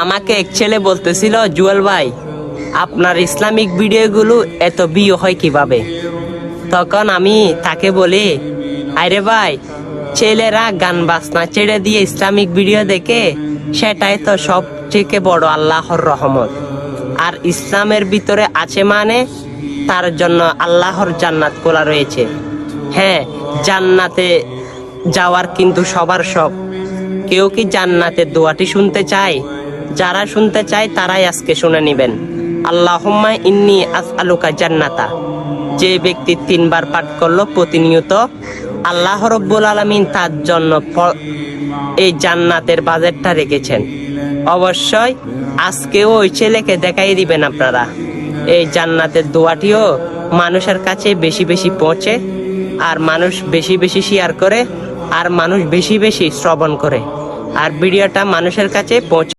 আমাকে এক ছেলে বলতেছিল, জুয়েল ভাই আপনার ইসলামিক ভিডিওগুলো এত ভিউ হয় কিভাবে? তখন আমি তাকে বলি, আরে ভাই, ছেলেরা গান বাজনা ছেড়ে দিয়ে ইসলামিক ভিডিও দেখে, সেটাই তো সব থেকে বড় আল্লাহর রহমত। আর ইসলামের ভিতরে আছে মানে তার জন্য আল্লাহর জান্নাত খোলা রয়েছে। হ্যাঁ, জান্নাতে যাওয়ার কিন্তু সবার সব। কেউ কি জান্নাতের দোয়াটি শুনতে চায়? যারা শুনতে চায় তারাই আজকে শুনে নিবেন। আল্লাহুম্মা ইন্নী আসআলুকা জান্নাতা। যে ব্যক্তি 3 বার পাঠ করলো প্রতিনিয়ত, আল্লাহ রব্বুল আলামিন তার জন্য এই জান্নাতের বাজেটটা রেখেছেন। অবশ্যই আজকেও ওই ছেলেকে দেখাই দিবেন আপনারা। এই জান্নাতের দোয়াটিও মানুষের কাছে বেশি বেশি পৌঁছে, আর মানুষ বেশি বেশি শেয়ার করে, আর মানুষ বেশি বেশি শ্রবণ করে, আর ভিডিওটা মানুষের কাছে পৌঁছে।